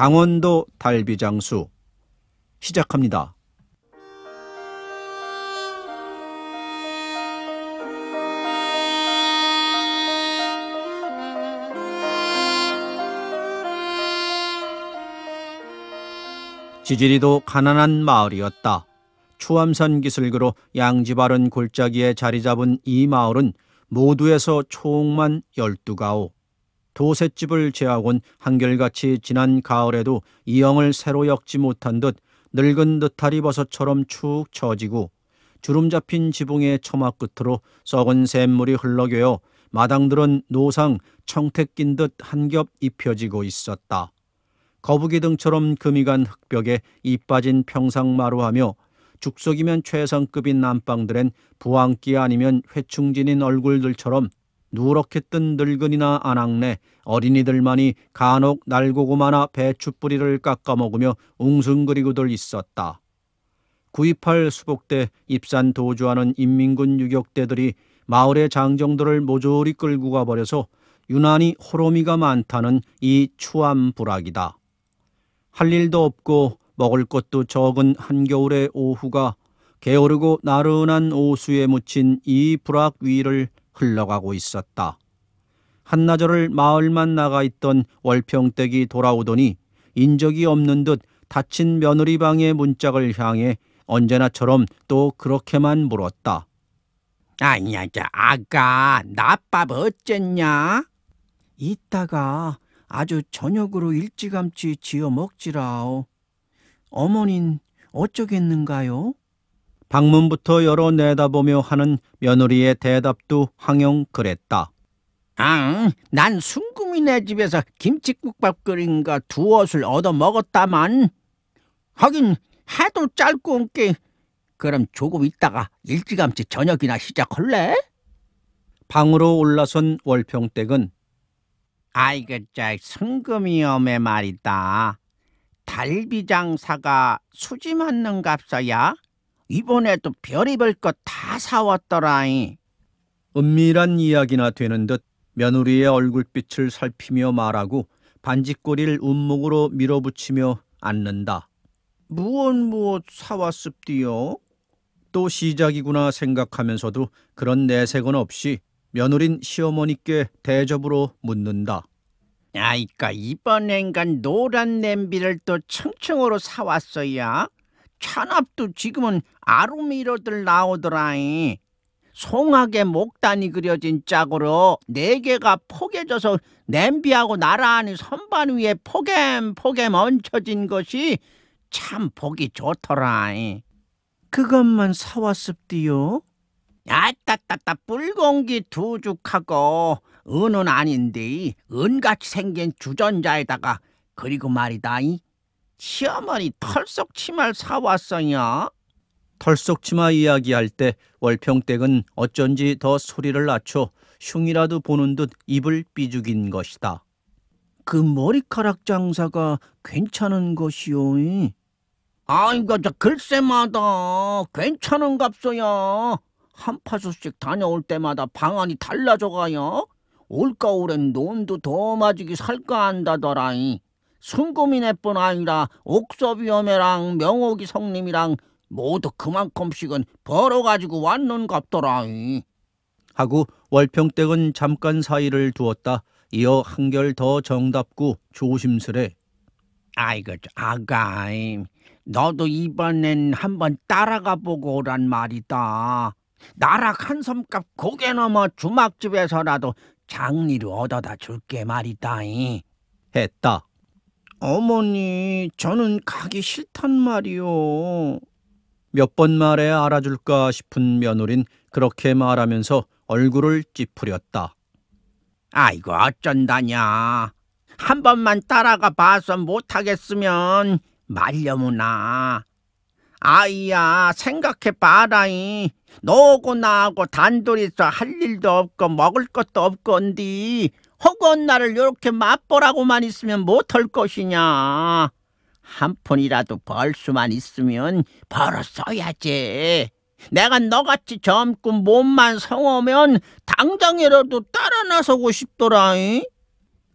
강원도 달비장수 시작합니다. 지지리도 가난한 마을이었다. 추암산 기슭으로 양지 바른 골짜기에 자리 잡은 이 마을은 모두에서 총만 12가오. 도셋집을 제하곤 한결같이 지난 가을에도 이영을 새로 엮지 못한 듯 늙은 느타리 버섯처럼 축 처지고 주름 잡힌 지붕의 처마 끝으로 썩은 샘물이 흘러겨요 마당들은 노상 청택 낀 듯 한 겹 입혀지고 있었다. 거북이 등처럼 금이 간 흙벽에 이 빠진 평상마루하며 죽석이면 최상급인 안방들엔 부항기 아니면 회충진인 얼굴들처럼 누렇게 뜬 늙은이나 아낙네 어린이들만이 간혹 날고구마나 배추뿌리를 깎아먹으며 웅성거리고들 있었다. 구입할 수복대 입산 도주하는 인민군 유격대들이 마을의 장정들을 모조리 끌고 가버려서 유난히 호로미가 많다는 이 추암부락이다. 할 일도 없고 먹을 것도 적은 한겨울의 오후가 게으르고 나른한 오수에 묻힌 이 부락 위를 흘러가고 있었다. 한나절을 마을만 나가 있던 월평댁이 돌아오더니 인적이 없는 듯 닫힌 며느리 방의 문짝을 향해 언제나처럼 또 그렇게만 물었다. 아니야, 아가, 낮밥 어쨌냐? 이따가 아주 저녁으로 일찌감치 지어 먹지라오. 어머닌 어쩌겠는가요? 방문부터 열어 내다보며 하는 며느리의 대답도 항영 그랬다. 난 순금이네 집에서 김치국밥 끓인 거 2옷을 얻어 먹었다만. 하긴 해도 짧고 온게 그럼 조금 있다가 일찌감치 저녁이나 시작할래? 방으로 올라선 월평댁은 아이고 순금이 엄에 말이다. 달비장사가 수지 맞는 값어야 이번에도 별의별 것 다 사왔더라이. 은밀한 이야기나 되는 듯 며느리의 얼굴빛을 살피며 말하고 반지꼬리를 움목으로 밀어붙이며 앉는다. 무엇 사왔습디요? 또 시작이구나 생각하면서도 그런 내색은 없이 며느린 시어머니께 대접으로 묻는다. 아이까 이번엔간 노란 냄비를 또 층층으로 사왔어야. 찬압도 지금은 아루미로들 나오더라이. 송악의 목단이 그려진 짝으로 4개가 포개져서 냄비하고 나란히 선반 위에 포개포개 얹혀진 것이 참 보기 좋더라이. 그것만 사왔습디요? 아따따따 뿔공기 2죽하고 은은 아닌데 은같이 생긴 주전자에다가 그리고 말이다. 시어머니 털썩 치마를 사왔어요. 털썩 치마 이야기할 때 월평댁은 어쩐지 더 소리를 낮춰 흉이라도 보는 듯 입을 삐죽인 것이다. 그 머리카락 장사가 괜찮은 것이오. 아이고 글쎄마다 괜찮은갑소야. 한 파수씩 다녀올 때마다 방안이 달라져가요. 올겨울엔 논도 더 맞이기 살까 한다더라이. 순금이네뿐 아니라 옥섭위엄매랑 명옥이 성님이랑 모두 그만큼씩은 벌어가지고 왔는갑더라이. 하고 월평댁은 잠깐 사이를 두었다. 이어 한결 더 정답고 조심스레. 아이고 아가임, 너도 이번엔 한번 따라가 보고 오란 말이다. 나락 한 섬값 고개 넘어 주막집에서라도 장리로 얻어다 줄게 말이다이. 했다. 어머니, 저는 가기 싫단 말이오. 몇 번 말에 알아줄까 싶은 며느린 그렇게 말하면서 얼굴을 찌푸렸다. 아이고 어쩐다냐. 한 번만 따라가 봐서 못하겠으면 말려무나. 아이야 생각해봐라이. 너하고 나하고 단둘이서 할 일도 없고 먹을 것도 없건디 허구한 나를 이렇게 맛보라고만 있으면 못할 것이냐. 한 푼이라도 벌 수만 있으면 벌어 써야지. 내가 너같이 젊고 몸만 성하면 당장이라도 따라 나서고 싶더라이.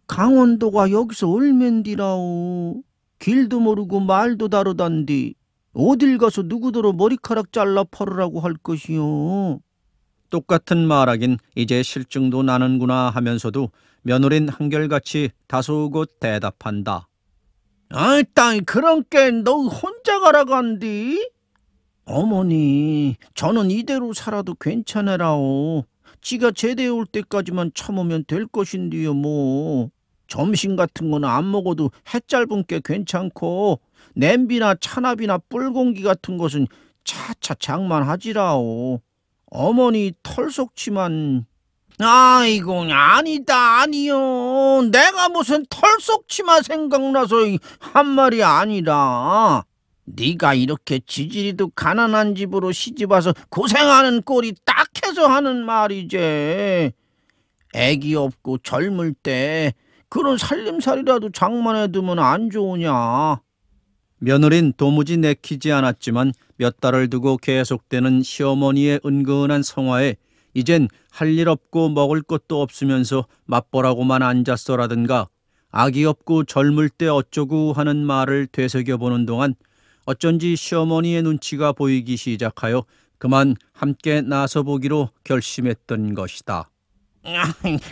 강원도가 여기서 얼맨디라오. 길도 모르고 말도 다르단디 어딜 가서 누구더러 머리카락 잘라 팔으라고 할 것이요. 똑같은 말하긴 이제 실증도 나는구나 하면서도 며느린 한결같이 다소곳 대답한다. 아이 땅 그런 게 너 혼자 가라간디? 어머니 저는 이대로 살아도 괜찮으라오. 지가 제대 올 때까지만 참으면 될 것인데요 뭐. 점심 같은 거는 안 먹어도 해 짧은 게 괜찮고 냄비나 찬압이나 뿔공기 같은 것은 차차 장만하지라오. 어머니 털 속치만. 아이고 아니다 아니요. 내가 무슨 털 속치마 생각나서 한 말이 아니라 네가 이렇게 지지리도 가난한 집으로 시집와서 고생하는 꼴이 딱해서 하는 말이지. 애기 없고 젊을 때 그런 살림살이라도 장만해두면 안 좋으냐. 며느린 도무지 내키지 않았지만 몇 달을 두고 계속되는 시어머니의 은근한 성화에 이젠 할 일 없고 먹을 것도 없으면서 맛보라고만 앉았어라든가 아기 없고 젊을 때 어쩌고 하는 말을 되새겨보는 동안 어쩐지 시어머니의 눈치가 보이기 시작하여 그만 함께 나서보기로 결심했던 것이다.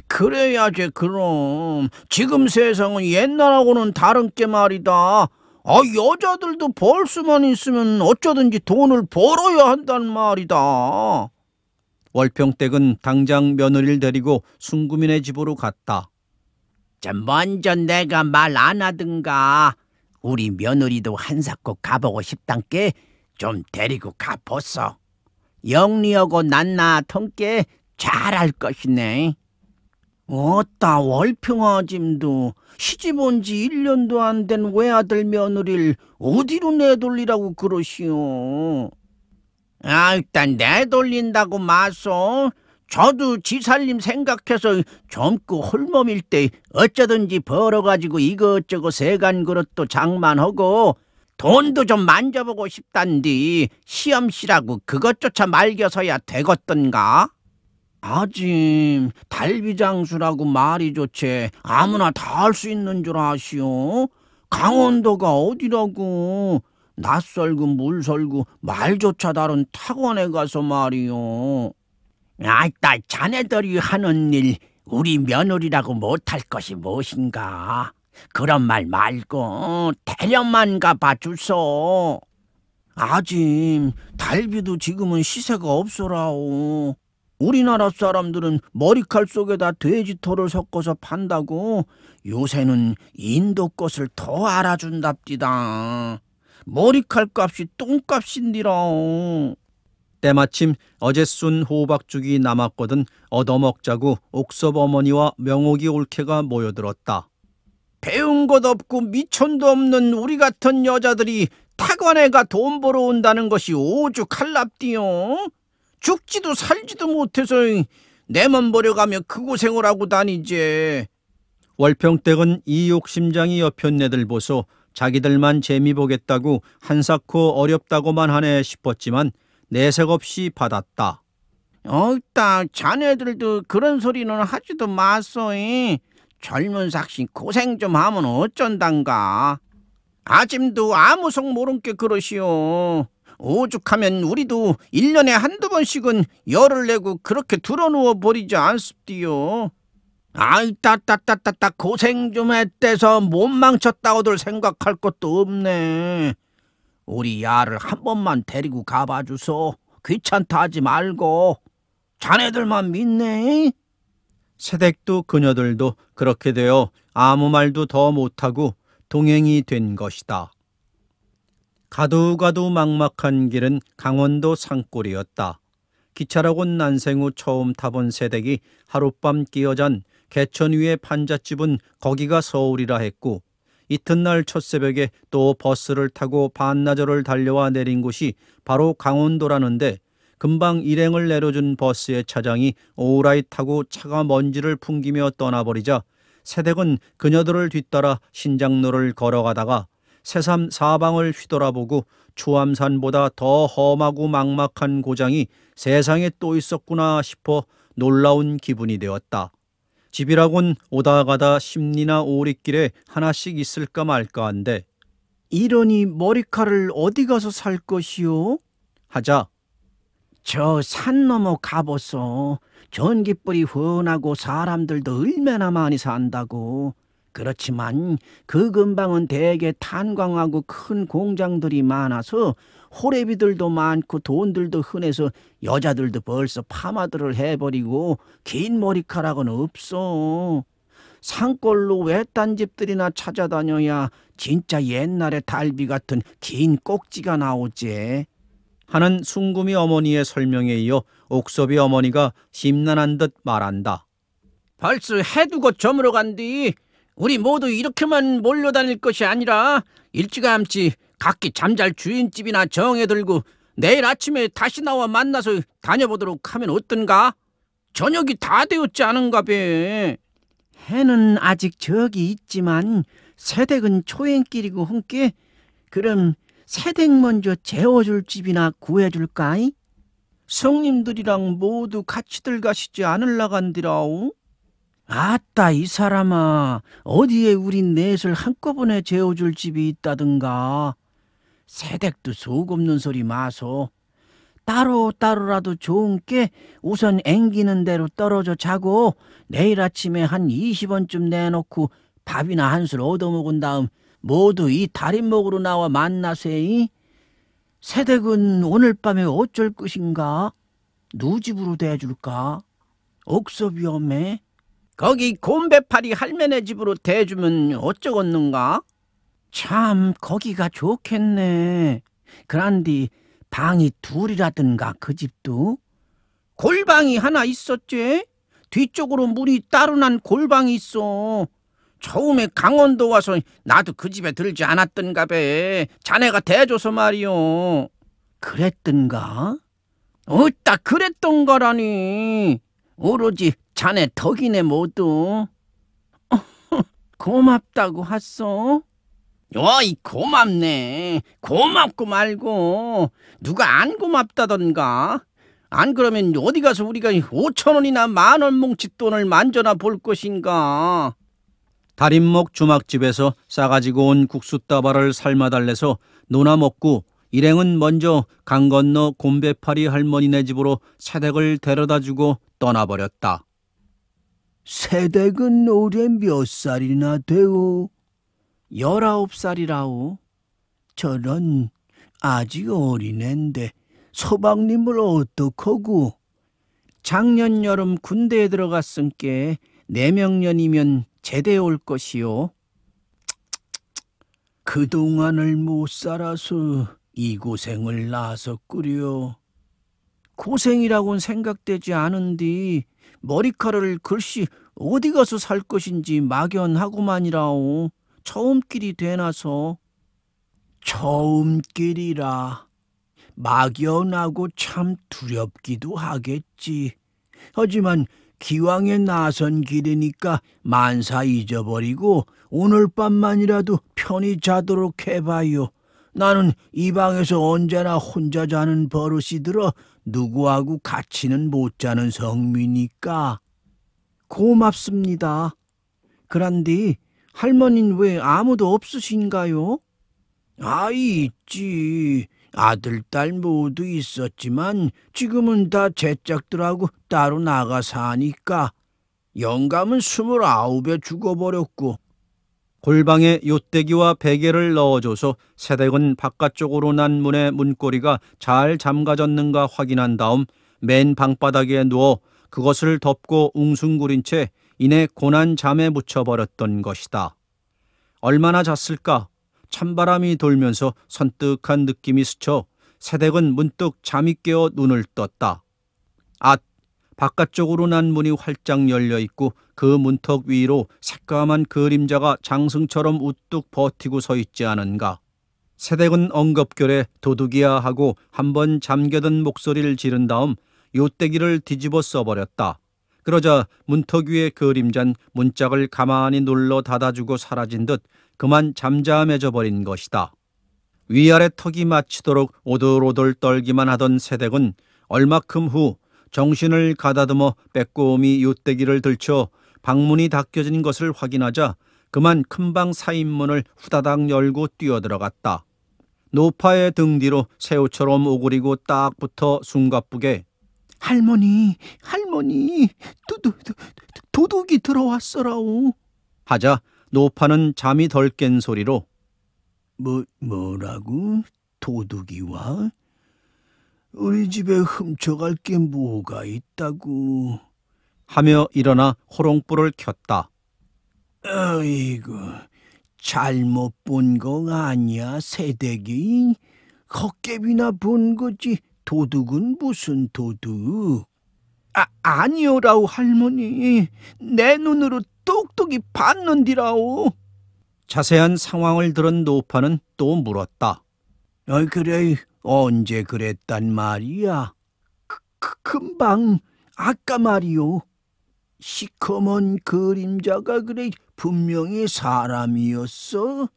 그래야지 그럼. 지금 세상은 옛날하고는 다른 게 말이다. 여자들도 벌 수만 있으면 어쩌든지 돈을 벌어야 한단 말이다. 월평댁은 당장 며느리를 데리고 순구민의 집으로 갔다. 먼저 내가 말 안 하든가. 우리 며느리도 한사코 가보고 싶단께 좀 데리고 가보소. 영리하고 낱나 통께 잘할 것이네. 어따 월평아짐도 시집 온 지 1년도 안 된 외아들 며느리를 어디로 내돌리라고 그러시오. 일단 내돌린다고 마소. 저도 지 살림 생각해서 젊고 홀몸일 때 어쩌든지 벌어가지고 이것저것 세간 그릇도 장만하고 돈도 좀 만져보고 싶단디 시험씨라고 그것조차 말겨서야 되겠던가? 아짐 달비장수라고 말이 좋지 아무나 다 할 수 있는 줄 아시오? 강원도가 어디라고. 낯설고 물설고 말조차 다른 탁원에 가서 말이오. 아따 자네들이 하는 일 우리 며느리라고 못할 것이 무엇인가. 그런 말 말고 대련만 가봐 주소. 아짐 달비도 지금은 시세가 없어라오. 우리나라 사람들은 머리칼 속에다 돼지털을 섞어서 판다고 요새는 인도 것을 더 알아준답디다. 머리칼 값이 똥값인디라. 때마침 어제 쏜 호박죽이 남았거든 얻어먹자고 옥섭 어머니와 명옥이 올케가 모여들었다. 배운 것 없고 미천도 없는 우리 같은 여자들이 타관에가 돈 벌어 온다는 것이 오죽할랍디요. 죽지도 살지도 못해서 내만 버려가며 그 고생을 하고 다니지. 월평댁은 이 욕심장이 옆편네들 보소 자기들만 재미 보겠다고 한사코 어렵다고만 하네 싶었지만 내색 없이 받았다. 어따 자네들도 그런 소리는 하지도 마소이. 젊은 삭시 고생 좀 하면 어쩐단가. 아짐도 아무 속 모른 게 그러시오. 오죽하면 우리도 1년에 한두 번씩은 열을 내고 그렇게 들어누워 버리지 않습디요. 따따따따따 고생 좀 했대서 못 망쳤다고들 생각할 것도 없네. 우리 야를 한 번만 데리고 가봐 주소. 귀찮다 하지 말고. 자네들만 믿네. 새댁도 그녀들도 그렇게 되어 아무 말도 더 못하고 동행이 된 것이다. 가두가두 막막한 길은 강원도 산골이었다. 기차라곤 난생 후 처음 타본 새댁이 하룻밤 끼어잔 개천 위의 판잣집은 거기가 서울이라 했고 이튿날 첫새벽에 또 버스를 타고 반나절을 달려와 내린 곳이 바로 강원도라는데 금방 일행을 내려준 버스의 차장이 오라이 타고 차가 먼지를 풍기며 떠나버리자 새댁은 그녀들을 뒤따라 신장로를 걸어가다가 새삼 사방을 휘돌아보고 추암산보다 더 험하고 막막한 고장이 세상에 또 있었구나 싶어 놀라운 기분이 되었다. 집이라곤 오다 가다 십리나 오리길에 하나씩 있을까 말까 한데 이러니 머리카락을 어디 가서 살 것이오? 하자 저 산 넘어 가보소. 전깃불이 훤하고 사람들도 얼마나 많이 산다고. 그렇지만 그 근방은 대개 탄광하고 큰 공장들이 많아서 호래비들도 많고 돈들도 흔해서 여자들도 벌써 파마들을 해버리고 긴 머리카락은 없어. 산골로 외딴 집들이나 찾아다녀야 진짜 옛날의 달비 같은 긴 꼭지가 나오지. 하는 숭구미 어머니의 설명에 이어 옥섭이 어머니가 심란한 듯 말한다. 벌써 해두고 저물어 간디. 우리 모두 이렇게만 몰려다닐 것이 아니라 일찌감치 각기 잠잘 주인집이나 정해들고 내일 아침에 다시 나와 만나서 다녀보도록 하면 어떤가? 저녁이 다 되었지 않은가 배. 해는 아직 저기 있지만 새댁은 초행길이고 함께. 그럼 새댁 먼저 재워줄 집이나 구해줄까이? 성님들이랑 모두 같이들 가시지 않을라간디라오? 아따 이 사람아, 어디에 우리 넷을 한꺼번에 재워줄 집이 있다든가. 새댁도 속 없는 소리 마소. 따로따로라도 좋은 게 우선 앵기는 대로 떨어져 자고 내일 아침에 한 20원쯤 내놓고 밥이나 한술 얻어먹은 다음 모두 이 달인목으로 나와 만나세이. 새댁은 오늘 밤에 어쩔 것인가? 누 집으로 대줄까? 옥섭이 엄매? 거기 곰배파리 할매네 집으로 대주면 어쩌겠는가? 참 거기가 좋겠네. 그란디 방이 둘이라든가 그 집도? 골방이 하나 있었지? 뒤쪽으로 문이 따로 난 골방이 있어. 처음에 강원도 와서 나도 그 집에 들지 않았던가 배. 자네가 대줘서 말이오. 그랬던가? 어따 그랬던 거라니. 오로지 자네 덕이네 모두. 고맙다고 하소? 어이 고맙네. 고맙고 말고 누가 안 고맙다던가. 안 그러면 어디 가서 우리가 5,000원이나 10,000원 뭉치 돈을 만져나 볼 것인가. 달인목 주막집에서 싸가지고 온 국수다발을 삶아달래서 노나 먹고 일행은 먼저 강 건너 곰배파리 할머니네 집으로 새댁을 데려다주고 떠나버렸다. 새댁은 올해 몇 살이나 되오? 19살이라오. 저런 아직 어린앤데 서방님을 어떡하고? 작년 여름 군대에 들어갔은께 내명년이면 제대 올 것이요. 그동안을 못 살아서 이 고생을 나섰구려. 고생이라고는 생각되지 않은디 머리카락을 글씨 어디 가서 살 것인지 막연하고만이라오. 처음 길이 되나서. 처음 길이라 막연하고 참 두렵기도 하겠지. 하지만 기왕에 나선 길이니까 만사 잊어버리고 오늘 밤만이라도 편히 자도록 해봐요. 나는 이 방에서 언제나 혼자 자는 버릇이 들어 누구하고 같이는 못 자는 성미니까. 고맙습니다. 그런데 할머니는 왜 아무도 없으신가요? 아이 있지. 아들, 딸 모두 있었지만 지금은 다 제 짝들하고 따로 나가 사니까. 영감은 29에 죽어버렸고. 골방에 요떼기와 베개를 넣어줘서 새댁은 바깥쪽으로 난 문의 문고리가 잘 잠가졌는가 확인한 다음 맨 방바닥에 누워 그것을 덮고 웅숭구린 채 이내 고난 잠에 묻혀버렸던 것이다. 얼마나 잤을까? 찬바람이 돌면서 선뜩한 느낌이 스쳐 새댁은 문득 잠이 깨어 눈을 떴다. 앗! 바깥쪽으로 난 문이 활짝 열려 있고 그 문턱 위로 새까만 그림자가 장승처럼 우뚝 버티고 서 있지 않은가. 새댁은 엉겁결에 도둑이야 하고 한번 잠겨든 목소리를 지른 다음 요떼기를 뒤집어 써버렸다. 그러자 문턱 위의 그림자는 문짝을 가만히 눌러 닫아주고 사라진 듯 그만 잠잠해져 버린 것이다. 위아래 턱이 맞히도록 오돌오돌 떨기만 하던 새댁은 얼마큼 후 정신을 가다듬어 빼꼼히 요떼기를 들쳐 방문이 닫혀진 것을 확인하자 그만 큰방 사인문을 후다닥 열고 뛰어들어갔다. 노파의 등 뒤로 새우처럼 오그리고 딱 붙어 숨가쁘게 할머니, 할머니, 도둑이 들어왔어라오. 하자 노파는 잠이 덜 깬 소리로 뭐라고? 도둑이 와? 우리 집에 훔쳐갈 게 뭐가 있다고? 하며 일어나 호롱불을 켰다. 아이고, 잘못 본 거 아니야, 새댁이? 헛개비나 본 거지. 도둑은 무슨 도둑? 아니오라오, 할머니. 내 눈으로 똑똑히 봤는디라오. 자세한 상황을 들은 노파는 또 물었다. 그래, 언제 그랬단 말이야? 금방, 아까 말이오. 시커먼 그림자가 그래 분명히 사람이었어?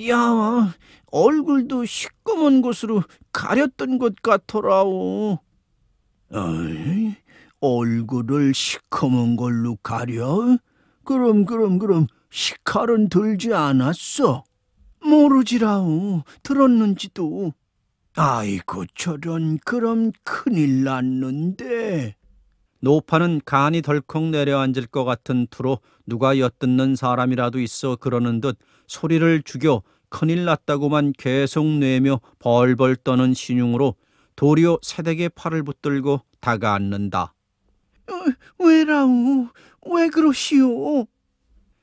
야, 얼굴도 시꺼먼 것으로 가렸던 것 같더라오. 어이, 얼굴을 시커먼 걸로 가려? 그럼 식칼은 들지 않았어? 모르지라오. 들었는지도. 아이고 저런, 그럼 큰일 났는데. 노파는 간이 덜컥 내려앉을 것 같은 투로 누가 엿듣는 사람이라도 있어 그러는 듯 소리를 죽여 큰일 났다고만 계속 내며 벌벌 떠는 신용으로 도리어 새댁의 팔을 붙들고 다가앉는다. 왜라오? 왜 그러시오?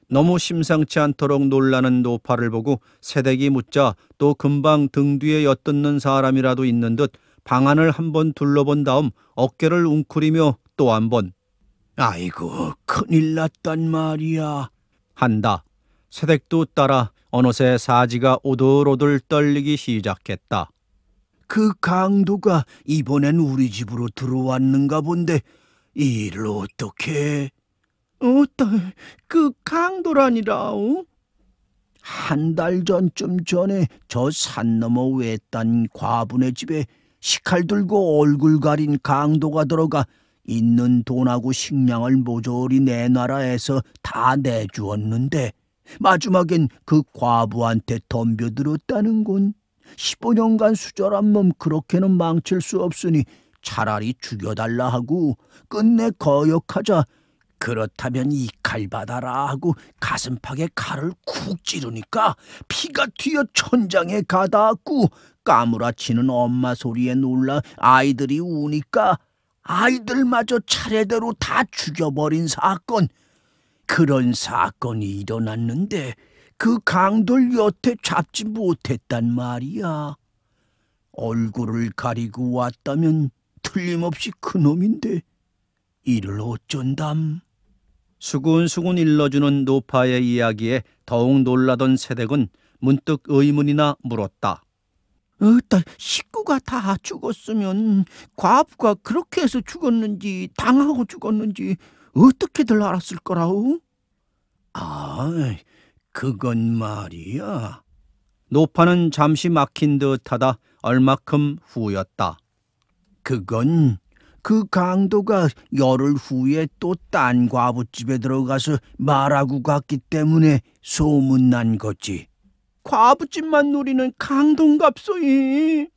너무 심상치 않도록 놀라는 노파를 보고 새댁이 묻자 또 금방 등 뒤에 엿듣는 사람이라도 있는 듯 방안을 한번 둘러본 다음 어깨를 웅크리며 또 한 번 아이고 큰일 났단 말이야 한다. 새댁도 따라 어느새 사지가 오들오들 떨리기 시작했다. 그 강도가 이번엔 우리 집으로 들어왔는가 본데 이 일을 어떻게? 그 강도라니라오? 한 달 전쯤 전에 저 산 너머 외딴 과분의 집에 식칼 들고 얼굴 가린 강도가 들어가 있는 돈하고 식량을 모조리 내놔라 해서 다 내주었는데 마지막엔 그 과부한테 덤벼들었다는군. 15년간 수절한 몸 그렇게는 망칠 수 없으니 차라리 죽여달라 하고 끝내 거역하자 그렇다면 이 칼 받아라 하고 가슴팍에 칼을 쿡 찌르니까 피가 튀어 천장에 가닿았고 까무라치는 엄마 소리에 놀라 아이들이 우니까 아이들마저 차례대로 다 죽여버린 사건. 그런 사건이 일어났는데 그 강도를 여태 잡지 못했단 말이야. 얼굴을 가리고 왔다면 틀림없이 그놈인데 이를 어쩐담. 수군수군 일러주는 노파의 이야기에 더욱 놀라던 새댁은 문득 의문이나 물었다. 식구가 다 죽었으면 과부가 그렇게 해서 죽었는지 당하고 죽었는지 어떻게들 알았을 거라오? 그건 말이야. 노파는 잠시 막힌 듯하다 얼마큼 후였다. 그건 그 강도가 열흘 후에 또 딴 과부집에 들어가서 말하고 갔기 때문에 소문난 거지. 과부집만 노리는 강동갑소이.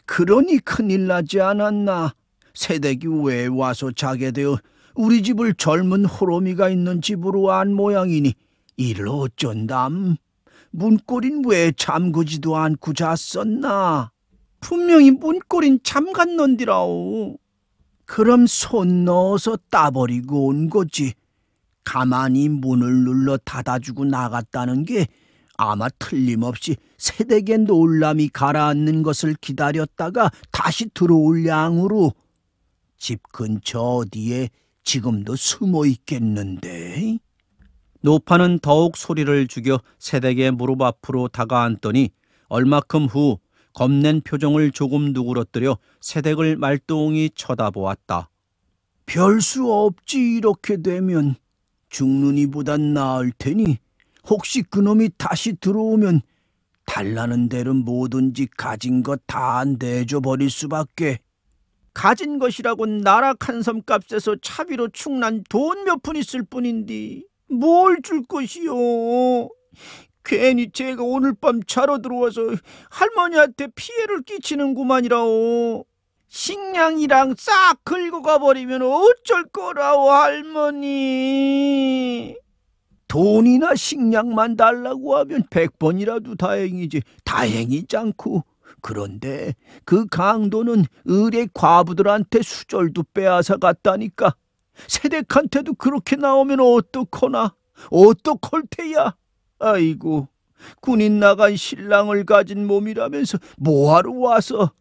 그러니 큰일 나지 않았나. 새댁이 왜 와서 자게 되어 우리 집을 젊은 호로미가 있는 집으로 안 모양이니 이를 어쩐담. 문고린 왜 잠그지도 않고 잤었나. 분명히 문고린 잠갔는디라오. 그럼 손 넣어서 따버리고 온 거지. 가만히 문을 눌러 닫아주고 나갔다는 게 아마 틀림없이 새댁의 놀람이 가라앉는 것을 기다렸다가 다시 들어올 양으로 집 근처 어디에 지금도 숨어 있겠는데. 노파는 더욱 소리를 죽여 새댁의 무릎 앞으로 다가앉더니 얼마큼 후 겁낸 표정을 조금 누그러뜨려 새댁을 말똥이 쳐다보았다. 별 수 없지. 이렇게 되면 죽는 이보단 나을 테니 혹시 그놈이 다시 들어오면 달라는 대로 뭐든지 가진 것 다 내줘버릴 수밖에. 가진 것이라곤 나락 한 섬 값에서 차비로 충난 돈 몇 푼 있을 뿐인디 뭘 줄 것이요? 괜히 제가 오늘 밤 자러 들어와서 할머니한테 피해를 끼치는구만이라오. 식량이랑 싹 긁어가 버리면 어쩔 거라오, 할머니. 돈이나 식량만 달라고 하면 100번이라도 다행이지 다행이지 않고. 그런데 그 강도는 의뢰 과부들한테 수절도 빼앗아 갔다니까. 세댁한테도 그렇게 나오면 어떡하나? 어떡할 테야? 아이고, 군인 나간 신랑을 가진 몸이라면서 뭐하러 와서.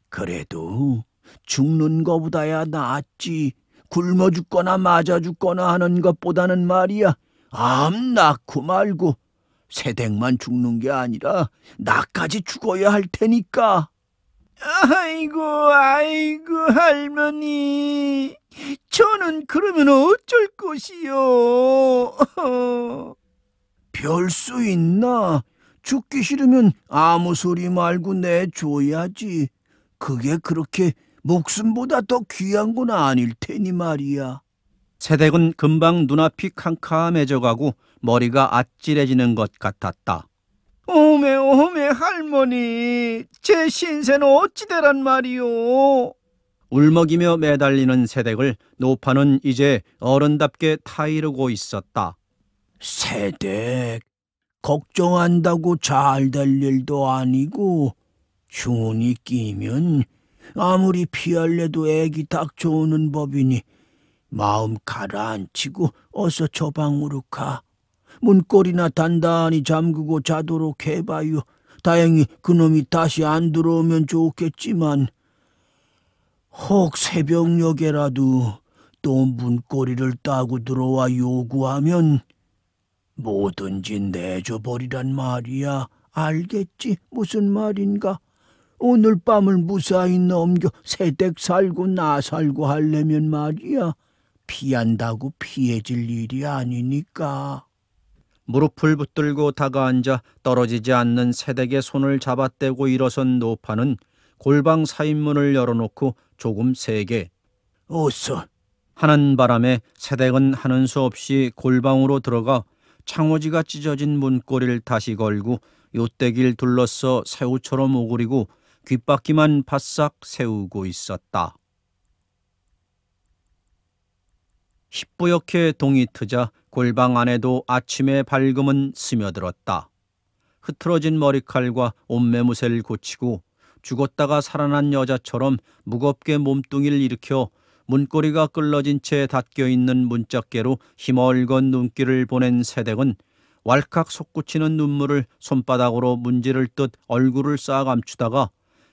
그래도 죽는 거보다야 낫지. 굶어 죽거나 맞아 죽거나 하는 것보다는 말이야. 암 낳고 말고 세댁만 죽는 게 아니라 나까지 죽어야 할 테니까. 아이고 할머니, 저는 그러면 어쩔 것이요? 별 수 있나? 죽기 싫으면 아무 소리 말고 내줘야지. 그게 그렇게 목숨보다 더 귀한 건 아닐 테니 말이야. 새댁은 금방 눈앞이 캄캄해져가고 머리가 아찔해지는 것 같았다. 오메 할머니, 제 신세는 어찌되란 말이오? 울먹이며 매달리는 새댁을 노파는 이제 어른답게 타이르고 있었다. 새댁, 걱정한다고 잘 될 일도 아니고 흉운이 끼면 아무리 피할래도 애기 닥쳐오는 법이니 마음 가라앉히고 어서 저 방으로 가. 문고리나 단단히 잠그고 자도록 해봐요. 다행히 그놈이 다시 안 들어오면 좋겠지만 혹 새벽녘에라도 또 문고리를 따고 들어와 요구하면 뭐든지 내줘버리란 말이야. 알겠지? 무슨 말인가? 오늘 밤을 무사히 넘겨 새댁 살고 나 살고 하려면 말이야. 피한다고 피해질 일이 아니니까. 무릎을 붙들고 다가앉아 떨어지지 않는 새댁의 손을 잡아떼고 일어선 노파는 골방 사인문을 열어놓고 조금 세게 어서. 하는 바람에 새댁은 하는 수 없이 골방으로 들어가 창호지가 찢어진 문고리를 다시 걸고 요떼기를 둘러서 새우처럼 오그리고 귓바퀴만 바싹 세우고 있었다. 희뿌옇게 동이 트자 골방 안에도 아침의 밝음은 스며들었다. 흐트러진 머리칼과 옷매무새를 고치고 죽었다가 살아난 여자처럼 무겁게 몸뚱이를 일으켜 문고리가 끌러진 채 닫혀있는 문짝개로 희멀건 눈길을 보낸 새댁은 왈칵 솟구치는 눈물을 손바닥으로 문지를 듯 얼굴을 싸 감추다가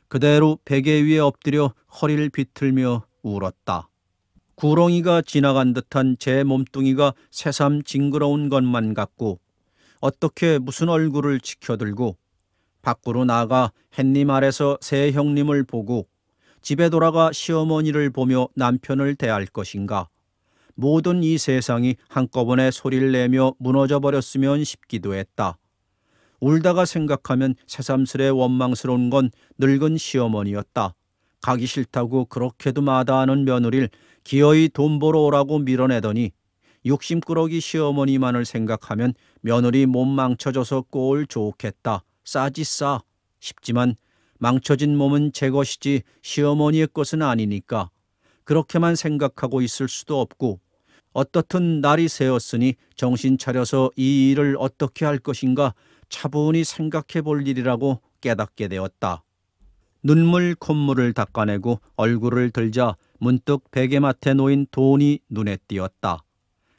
그대로 베개 위에 엎드려 허리를 비틀며 울었다. 구렁이가 지나간 듯한 제 몸뚱이가 새삼 징그러운 것만 같고 어떻게 무슨 얼굴을 지켜들고 밖으로 나가 햇님 아래서 새 형님을 보고 집에 돌아가 시어머니를 보며 남편을 대할 것인가. 모든 이 세상이 한꺼번에 소리를 내며 무너져 버렸으면 싶기도 했다. 울다가 생각하면 새삼스레 원망스러운 건 늙은 시어머니였다. 가기 싫다고 그렇게도 마다하는 며느리를 기어이 돈 벌어 오라고 밀어내더니 욕심꾸러기 시어머니만을 생각하면 며느리 몸 망쳐져서 꼴 좋겠다. 싸지 싸 싶지만 망쳐진 몸은 제 것이지 시어머니의 것은 아니니까 그렇게만 생각하고 있을 수도 없고 어떻든 날이 새었으니 정신 차려서 이 일을 어떻게 할 것인가 차분히 생각해 볼 일이라고 깨닫게 되었다. 눈물 콧물을 닦아내고 얼굴을 들자 문득 베개맡에 놓인 돈이 눈에 띄었다.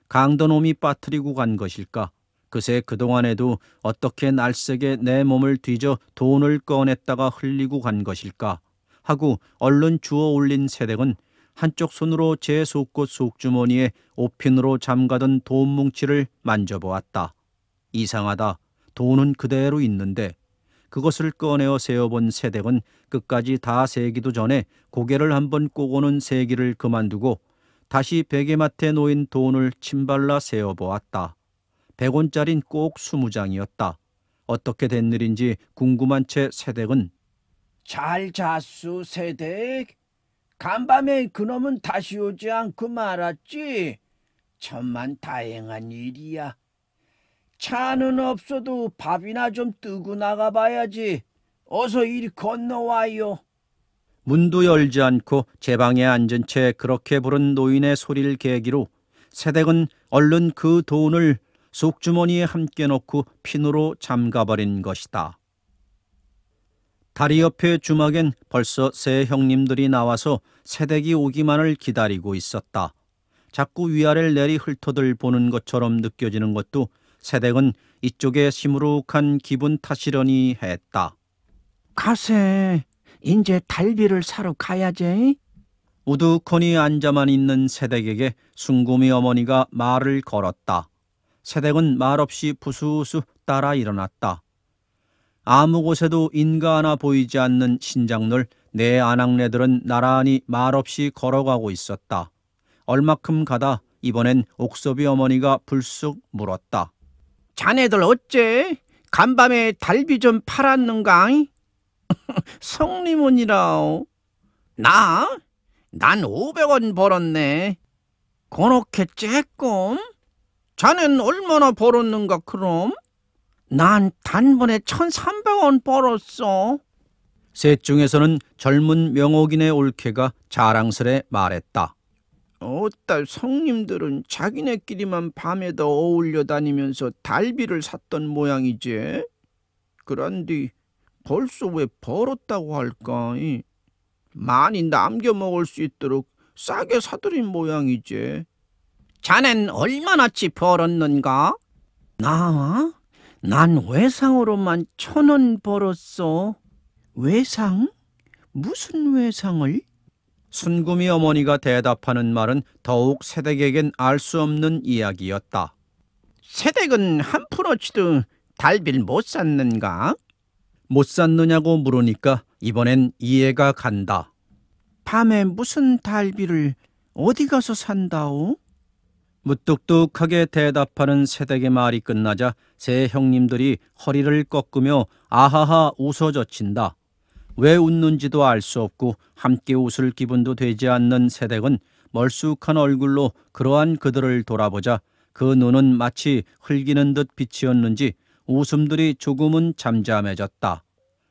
강도놈이 빠뜨리고 간 것일까? 그새 그동안에도 어떻게 날쌔게 내 몸을 뒤져 돈을 꺼냈다가 흘리고 간 것일까? 하고 얼른 주워 올린 새댁은 한쪽 손으로 제 속옷 속주머니에 옷핀으로 잠가던 돈 뭉치를 만져보았다. 이상하다. 돈은 그대로 있는데 그것을 꺼내어 세어본 새댁은 끝까지 다 세기도 전에 고개를 한번 꼬고는 세기를 그만두고 다시 베개맡에 놓인 돈을 침발라 세어보았다. 100원짜린 꼭 20장이었다. 어떻게 된 일인지 궁금한 채 새댁은 잘 잤수, 새댁? 간밤에 그놈은 다시 오지 않고 말았지? 천만 다행한 일이야. 차는 없어도 밥이나 좀 뜨고 나가봐야지. 어서 이리 건너와요. 문도 열지 않고 제 방에 앉은 채 그렇게 부른 노인의 소리를 계기로 새댁은 얼른 그 돈을 속주머니에 함께 넣고 핀으로 잠가버린 것이다. 다리 옆에 주막엔 벌써 세 형님들이 나와서 새댁이 오기만을 기다리고 있었다. 자꾸 위아래를 내리 훑어들 보는 것처럼 느껴지는 것도 새댁은 이쪽에 시무룩한 기분 탓이려니 했다. 가세, 이제 달비를 사러 가야지. 우두커니 앉아만 있는 새댁에게 숭구미 어머니가 말을 걸었다. 새댁은 말없이 부수수 따라 일어났다. 아무 곳에도 인가 하나 보이지 않는 신장들 네 아낙네들은 나란히 말없이 걸어가고 있었다. 얼마큼 가다 이번엔 옥섭이 어머니가 불쑥 물었다. 자네들 어째? 간밤에 달비 좀 팔았는가? 성리문이라오. 나? 난 500원 벌었네. 그렇게 쬐끔? 자넨 얼마나 벌었는가 그럼? 난 단번에 1,300원 벌었어. 셋 중에서는 젊은 명옥인의 올케가 자랑스레 말했다. 어따 성님들은 자기네끼리만 밤에도 어울려 다니면서 달비를 샀던 모양이지. 그런데 벌써 왜 벌었다고 할까? 많이 남겨 먹을 수 있도록 싸게 사들인 모양이지. 자넨 얼마나치 벌었는가? 난 외상으로만 1,000원 벌었어. 외상? 무슨 외상을? 순구미 어머니가 대답하는 말은 더욱 새댁에겐 알 수 없는 이야기였다. 새댁은 한 푼어치도 달비를 못 샀는가? 못 샀느냐고 물으니까 이번엔 이해가 간다. 밤에 무슨 달비를 어디 가서 산다오? 무뚝뚝하게 대답하는 새댁의 말이 끝나자 세 형님들이 허리를 꺾으며 아하하 웃어젖힌다. 왜 웃는지도 알 수 없고 함께 웃을 기분도 되지 않는 새댁은 멀쑥한 얼굴로 그러한 그들을 돌아보자 그 눈은 마치 흘기는 듯 빛이었는지 웃음들이 조금은 잠잠해졌다.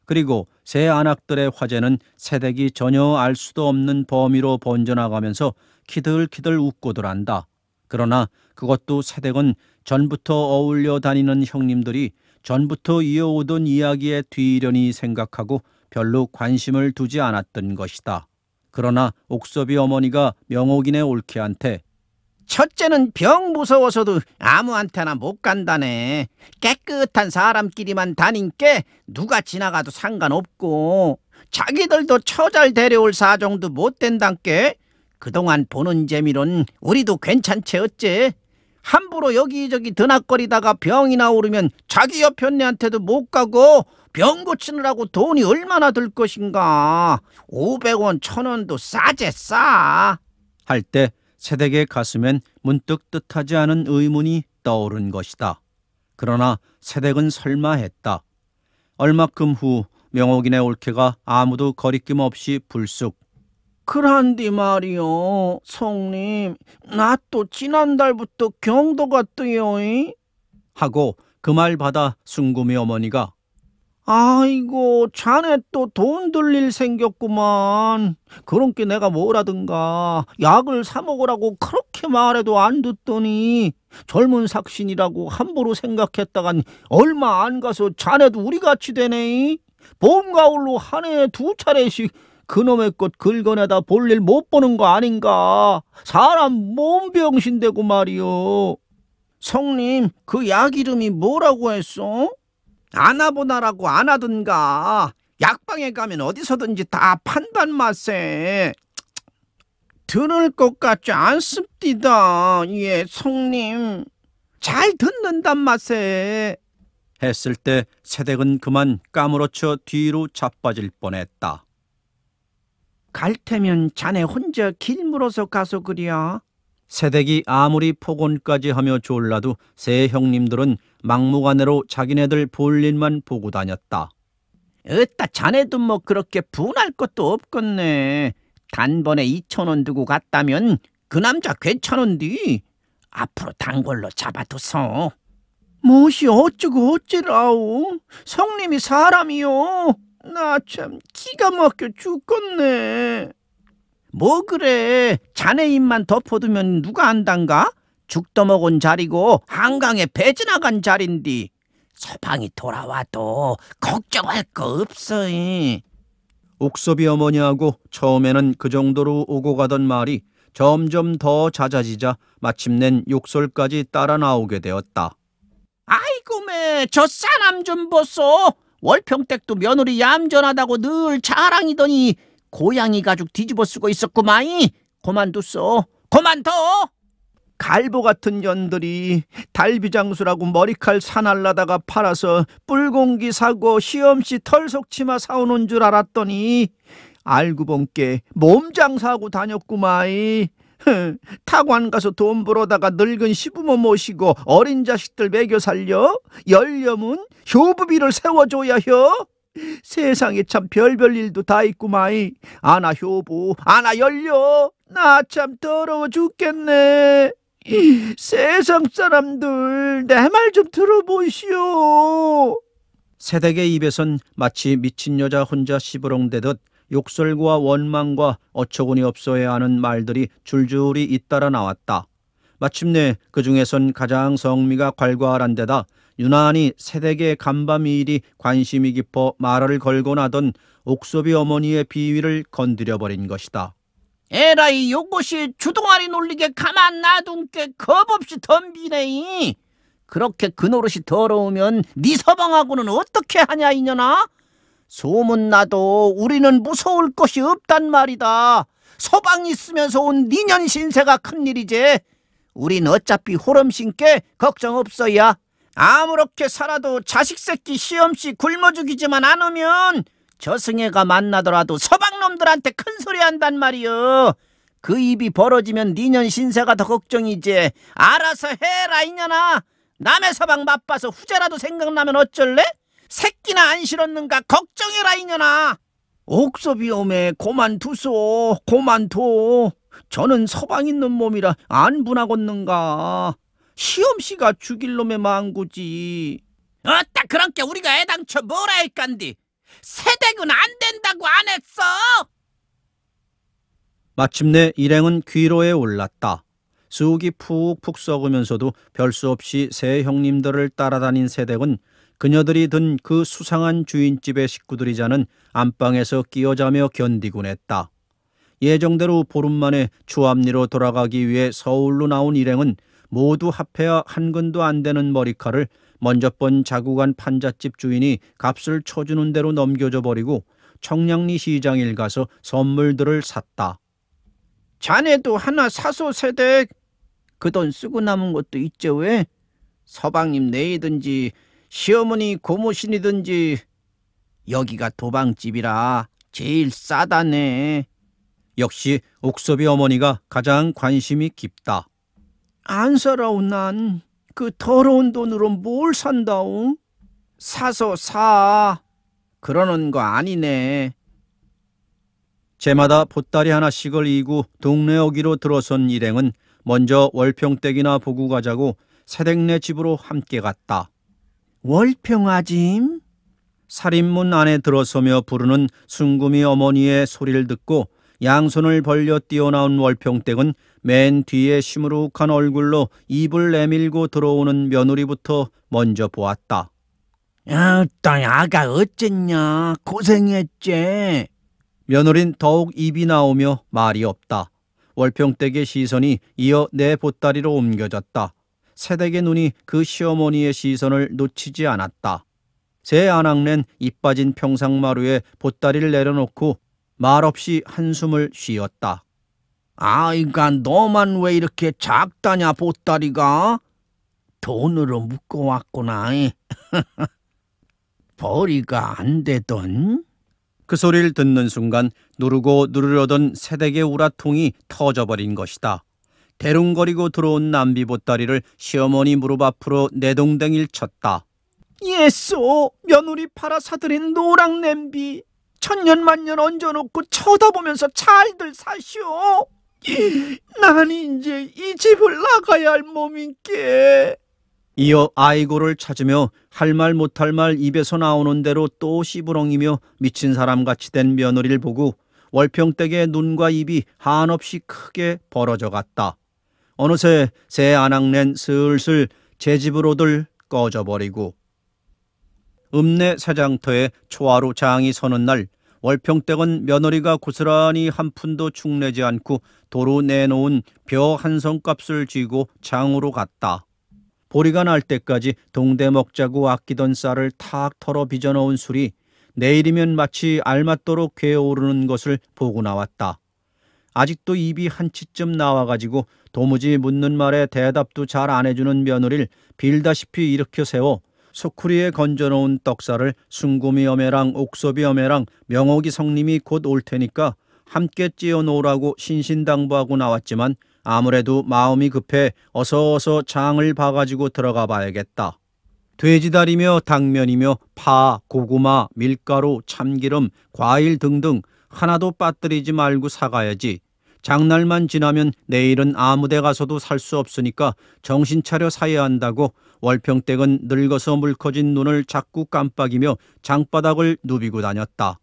그리고 세 안악들의 화제는 새댁이 전혀 알 수도 없는 범위로 번져나가면서 키들키들 웃고들 한다. 그러나 그것도 새댁은 전부터 어울려 다니는 형님들이 전부터 이어오던 이야기에 뒤이려니 생각하고 별로 관심을 두지 않았던 것이다. 그러나 옥섭이 어머니가 명옥인의 올케한테 첫째는 병 무서워서도 아무한테나 못 간다네. 깨끗한 사람끼리만 다닌께 누가 지나가도 상관없고 자기들도 처잘 데려올 사정도 못 된단께. 그동안 보는 재미론 우리도 괜찮지 어째. 함부로 여기저기 드나거리다가 병이나 오르면 자기 옆 현네한테도 못 가고 병 고치느라고 돈이 얼마나 들 것인가. 500원 1,000원도 싸제 싸. 할 때 새댁의 가슴엔 문득 뜻하지 않은 의문이 떠오른 것이다. 그러나 새댁은 설마 했다. 얼마큼 후 명옥인의 올케가 아무도 거리낌 없이 불쑥 그란디 말이요, 성님, 나 또 지난달부터 경도 갔더요. 하고 그 말 받아 순구미 어머니가 아이고, 자네 또 돈 들릴 생겼구만. 그런게 내가 뭐라든가 약을 사 먹으라고 그렇게 말해도 안 듣더니 젊은 삭신이라고 함부로 생각했다간 얼마 안 가서 자네도 우리같이 되네. 봄 가을로 한 해에 2차례씩 그놈의 것 긁어내다 볼일 못 보는 거 아닌가. 사람 몸병신되고 말이요. 성님, 그 약 이름이 뭐라고 했어? 아나보나라고 안 하던가. 약방에 가면 어디서든지 다 판단 맛에. 들을 것 같지 않습디다. 예, 성님. 잘 듣는단 맛에. 했을 때 새댁은 그만 까무러쳐 뒤로 자빠질 뻔했다. 갈 테면 자네 혼자 길 물어서 가서 그랴. 새댁이 아무리 폭언까지 하며 졸라도 세 형님들은 막무가내로 자기네들 볼 일만 보고 다녔다. 으따 자네도 뭐 그렇게 분할 것도 없겠네. 단번에 2,000원 두고 갔다면 그 남자 괜찮은디. 앞으로 단골로 잡아뒀어. 무엇이 어쩌고 어찌라오? 성님이 사람이요? 나 참 기가 막혀 죽겠네. 뭐 그래, 자네 입만 덮어두면 누가 안단가? 죽 떠먹은 자리고 한강에 배 지나간 자린디. 서방이 돌아와도 걱정할 거 없어. 옥섭이 어머니하고 처음에는 그 정도로 오고 가던 말이 점점 더 잦아지자 마침낸 욕설까지 따라 나오게 되었다. 아이고 매, 저 사람 좀 보소. 월평댁도 며느리 얌전하다고 늘 자랑이더니 고양이 가죽 뒤집어 쓰고 있었구마이. 그만뒀어. 그만둬. 갈보 같은 년들이 달비장수라고 머리칼 사날라다가 팔아서 뿔공기 사고 시험시 털속치마 사오는 줄 알았더니 알고 본께 몸장사하고 다녔구마이. 타관 가서 돈 벌어다가 늙은 시부모 모시고 어린 자식들 먹여 살려 열려면 효부비를 세워줘야 혀. 세상에 참 별별 일도 다 있구마이. 아나 효부 아나 열려. 나 참 더러워 죽겠네. 세상 사람들 내 말 좀 들어보시오. 새댁의 입에선 마치 미친 여자 혼자 시부렁대듯 욕설과 원망과 어처구니 없어야 하는 말들이 줄줄이 잇따라 나왔다. 마침내 그 중에선 가장 성미가 괄괄한 데다 유난히 새댁의 간밤이일이 관심이 깊어 말을 걸곤 하던 옥섭이 어머니의 비위를 건드려버린 것이다. 에라이, 요것이 주둥아리 놀리게 가만 놔둔 게 겁없이 덤비네. 그렇게 그 노릇이 더러우면 네 서방하고는 어떻게 하냐 이년아. 소문나도 우리는 무서울 것이 없단 말이다. 서방 있으면서 온 니년 신세가 큰일이지. 우린 어차피 호름신께 걱정 없어야. 아무렇게 살아도 자식 새끼 시험씨 굶어 죽이지만 않으면 저승애가 만나더라도 서방놈들한테 큰소리 한단 말이여. 그 입이 벌어지면 니년 신세가 더 걱정이지. 알아서 해라 이년아. 남의 서방 맛봐서 후자라도 생각나면 어쩔래? 새끼나 안 실었는가 걱정해라 이년아. 옥섭이 오매 고만두소. 고만둬. 저는 서방 있는 몸이라 안 분하겠는가. 시험씨가 죽일 놈의 망구지. 어따 그런 게 우리가 애당초 뭐라 할깐디. 새댁은 안 된다고 안 했어. 마침내 일행은 귀로에 올랐다. 쑥이 푹푹 썩으면서도 별 수 없이 새 형님들을 따라다닌 새댁은 그녀들이 든 그 수상한 주인집의 식구들이 자는 안방에서 끼어자며 견디곤 했다. 예정대로 보름 만에 추암리로 돌아가기 위해 서울로 나온 일행은 모두 합해야 한 근도 안 되는 머리칼을 먼저 번 자국한 판잣집 주인이 값을 쳐주는 대로 넘겨줘 버리고 청량리 시장일 가서 선물들을 샀다. 자네도 하나 사소 새댁. 그 돈 쓰고 남은 것도 있지 왜? 서방님 내이든지 시어머니 고모신이든지 여기가 도방집이라 제일 싸다네. 역시 옥섭이 어머니가 가장 관심이 깊다. 안 살아오 난. 그 더러운 돈으로 뭘 산다오? 사소 사. 그러는 거 아니네. 제마다 보따리 하나씩을 이고 동네 어기로 들어선 일행은 먼저 월평댁이나 보고 가자고 새댁네 집으로 함께 갔다. 월평아짐? 살인문 안에 들어서며 부르는 순금이 어머니의 소리를 듣고 양손을 벌려 뛰어나온 월평댁은 맨 뒤에 시무룩한 얼굴로 입을 내밀고 들어오는 며느리부터 먼저 보았다. 아따 아가 어쨌냐. 고생했지. 며느린 더욱 입이 나오며 말이 없다. 월평댁의 시선이 이어 내 보따리로 옮겨졌다. 새댁의 눈이 그 시어머니의 시선을 놓치지 않았다. 새 아낙낸 입 빠진 평상마루에 보따리를 내려놓고 말없이 한숨을 쉬었다. 아이가 너만 왜 이렇게 작다냐 보따리가? 돈으로 묶어왔구나. 벌이가 안 되던? 그 소리를 듣는 순간 누르고 누르려던 새댁의 우라통이 터져버린 것이다. 대롱거리고 들어온 남비 보따리를 시어머니 무릎 앞으로 내동댕이를 쳤다. 예쏘, 며느리 팔아 사들인 노랑 냄비 천년만년 얹어놓고 쳐다보면서 잘들 사시오. 난 이제 이 집을 나가야 할 몸인께. 이어 아이고를 찾으며 할 말 못할 말 입에서 나오는 대로 또 씨부렁이며 미친 사람같이 된 며느리를 보고 월평댁의 눈과 입이 한없이 크게 벌어져 갔다. 어느새 새 안악낸 슬슬 제 집으로들 꺼져버리고 읍내 사장터에 초하루 장이 서는 날 월평댁은 며느리가 고스란히 한 푼도 축내지 않고 도로 내놓은 벼 한 성값을 쥐고 장으로 갔다. 보리가 날 때까지 동대 먹자고 아끼던 쌀을 탁 털어 빚어넣은 술이 내일이면 마치 알맞도록 괴오르는 것을 보고 나왔다. 아직도 입이 한치쯤 나와가지고 도무지 묻는 말에 대답도 잘 안 해주는 며느리를 빌다시피 일으켜 세워 소쿠리에 건져놓은 떡살을 순구미 어매랑 옥섭이 어매랑 명옥이 성님이 곧 올 테니까 함께 찌어 놓으라고 신신당부하고 나왔지만 아무래도 마음이 급해 어서 장을 봐가지고 들어가 봐야겠다. 돼지다리며 당면이며 파, 고구마, 밀가루, 참기름, 과일 등등 하나도 빠뜨리지 말고 사가야지. 장날만 지나면 내일은 아무데 가서도 살 수 없으니까 정신 차려 사야 한다고 월평댁은 늙어서 물커진 눈을 자꾸 깜빡이며 장바닥을 누비고 다녔다.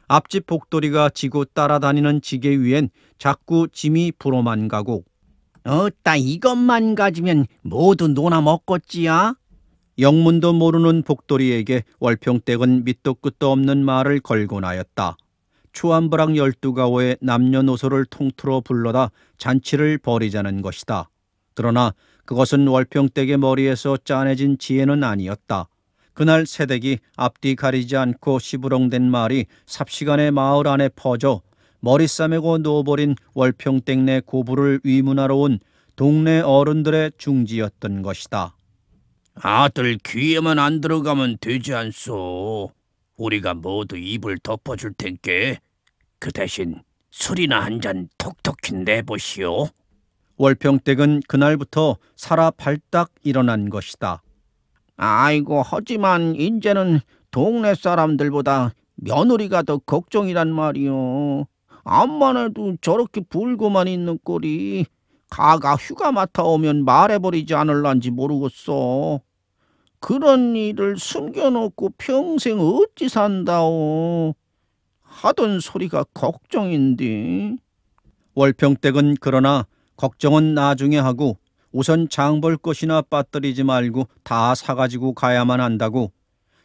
앞집 복돌이가 지고 따라다니는 지게 위엔 자꾸 짐이 불어만 가고 어따 이것만 가지면 모두 노나 먹겠지야. 영문도 모르는 복돌이에게 월평댁은 밑도 끝도 없는 말을 걸고 나였다. 추한부랑 12가오의 남녀노소를 통틀어 불러다 잔치를 벌이자는 것이다. 그러나 그것은 월평댁의 머리에서 짜내진 지혜는 아니었다. 그날 새댁이 앞뒤 가리지 않고 시부렁댄 말이 삽시간에 마을 안에 퍼져 머리 싸매고 누워버린 월평댁 내 고부를 위문하러 온 동네 어른들의 중지였던 것이다. 아들 귀에만 안 들어가면 되지 않소. 우리가 모두 입을 덮어줄 텐께 그 대신 술이나 한 잔 톡톡히 내보시오. 월평댁은 그날부터 살아 발딱 일어난 것이다. 아이고 하지만 이제는 동네 사람들보다 며느리가 더 걱정이란 말이오. 암만 해도 저렇게 불고만 있는 꼴이 가가 휴가 맡아 오면 말해버리지 않을란지 모르겠어. 그런 일을 숨겨놓고 평생 어찌 산다오. 하던 소리가 걱정인데. 월평댁은 그러나 걱정은 나중에 하고 우선 장 볼 것이나 빠뜨리지 말고 다 사가지고 가야만 한다고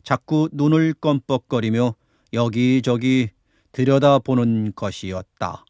자꾸 눈을 껌뻑거리며 여기저기 들여다보는 것이었다.